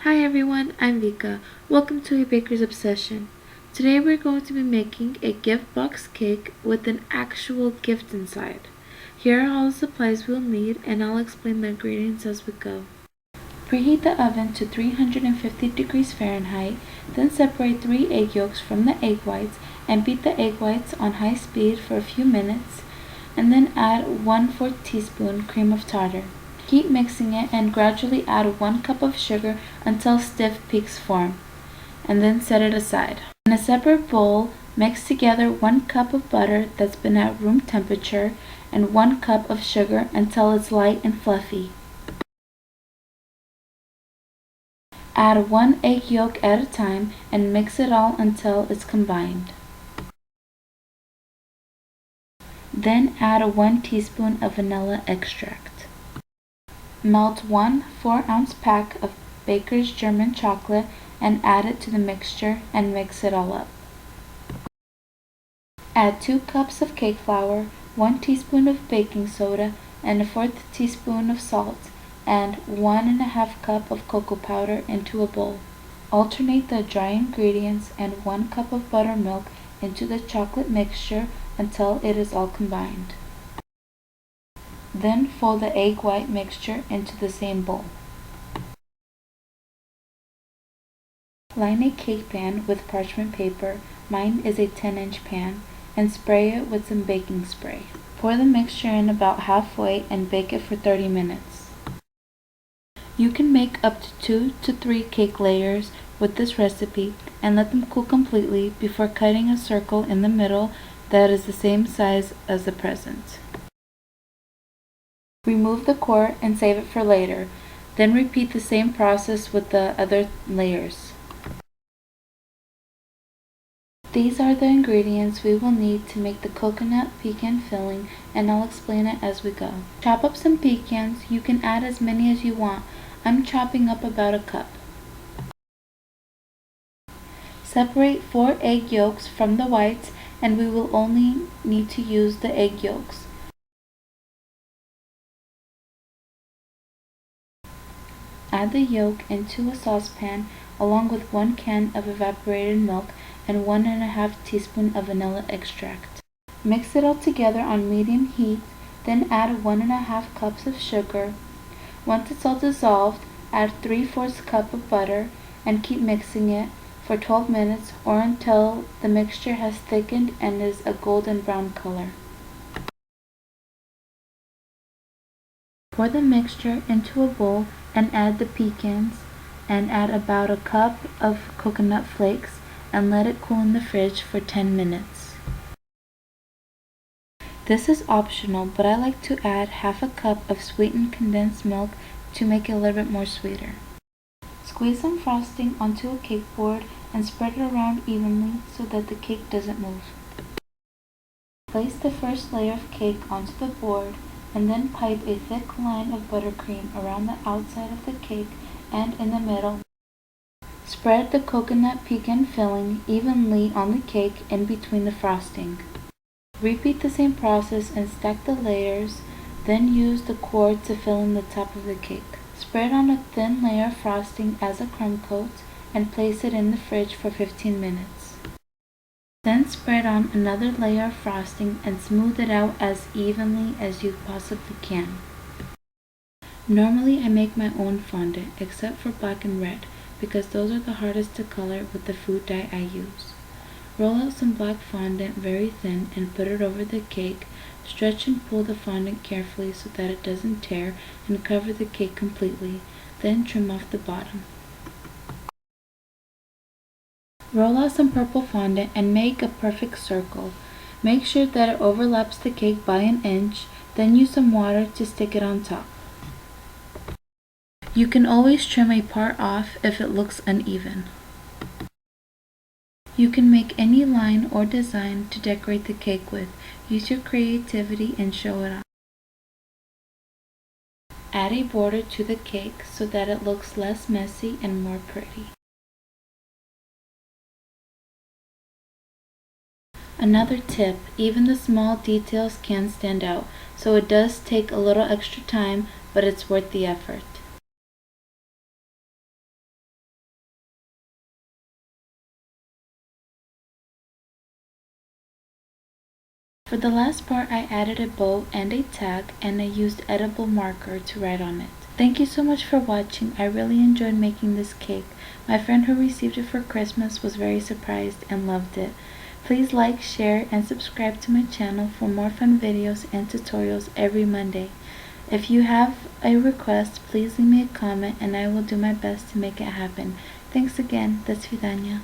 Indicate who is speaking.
Speaker 1: Hi everyone, I'm Vika. Welcome to A Baker's Obsession. Today we're going to be making a gift box cake with an actual gift inside. Here are all the supplies we'll need and I'll explain the ingredients as we go. Preheat the oven to 350 degrees Fahrenheit, then separate 3 egg yolks from the egg whites and beat the egg whites on high speed for a few minutes, and then add 1/4 teaspoon cream of tartar. Keep mixing it and gradually add 1 cup of sugar until stiff peaks form, and then set it aside. In a separate bowl, mix together 1 cup of butter that's been at room temperature and 1 cup of sugar until it's light and fluffy. Add 1 egg yolk at a time and mix it all until it's combined. Then add 1 teaspoon of vanilla extract. Melt 1 4-ounce pack of Baker's German chocolate and add it to the mixture and mix it all up. Add 2 cups of cake flour, 1 teaspoon of baking soda, and 1/4 teaspoon of salt, and 1½ cup of cocoa powder into a bowl. Alternate the dry ingredients and 1 cup of buttermilk into the chocolate mixture until it is all combined. Then fold the egg white mixture into the same bowl. Line a cake pan with parchment paper, mine is a 10-inch pan, and spray it with some baking spray. Pour the mixture in about halfway and bake it for 30 minutes. You can make up to 2 to 3 cake layers with this recipe and let them cool completely before cutting a circle in the middle that is the same size as the present. Remove the core and save it for later, then repeat the same process with the other layers. These are the ingredients we will need to make the coconut pecan filling, and I'll explain it as we go. Chop up some pecans. You can add as many as you want. I'm chopping up about a cup. Separate 4 egg yolks from the whites, and we will only need to use the egg yolks. Add the yolk into a saucepan along with 1 can of evaporated milk and 1½ teaspoon of vanilla extract. Mix it all together on medium heat, then add 1½ cups of sugar. Once it's all dissolved, add 3/4 cup of butter and keep mixing it for 12 minutes or until the mixture has thickened and is a golden brown color. Pour the mixture into a bowl and add the pecans and add about a cup of coconut flakes and let it cool in the fridge for 10 minutes. This is optional, but I like to add ½ a cup of sweetened condensed milk to make it a little bit more sweeter. Squeeze some frosting onto a cake board and spread it around evenly so that the cake doesn't move. Place the first layer of cake onto the board and then pipe a thick line of buttercream around the outside of the cake and in the middle. Spread the coconut pecan filling evenly on the cake in between the frosting. Repeat the same process and stack the layers, then use the core to fill in the top of the cake. Spread on a thin layer of frosting as a crumb coat and place it in the fridge for 15 minutes. Then spread on another layer of frosting and smooth it out as evenly as you possibly can. Normally I make my own fondant, except for black and red, because those are the hardest to color with the food dye I use. Roll out some black fondant very thin and put it over the cake. Stretch and pull the fondant carefully so that it doesn't tear and cover the cake completely, then trim off the bottom. Roll out some purple fondant and make a perfect circle. Make sure that it overlaps the cake by 1 inch, then use some water to stick it on top. You can always trim a part off if it looks uneven. You can make any line or design to decorate the cake with. Use your creativity and show it off. Add a border to the cake so that it looks less messy and more pretty. Another tip, even the small details can stand out, so it does take a little extra time, but it's worth the effort. For the last part, I added a bow and a tag, and I used edible marker to write on it. Thank you so much for watching. I really enjoyed making this cake. My friend who received it for Christmas was very surprised and loved it. Please like, share, and subscribe to my channel for more fun videos and tutorials every Monday. If you have a request, please leave me a comment and I will do my best to make it happen. Thanks again. До свидания.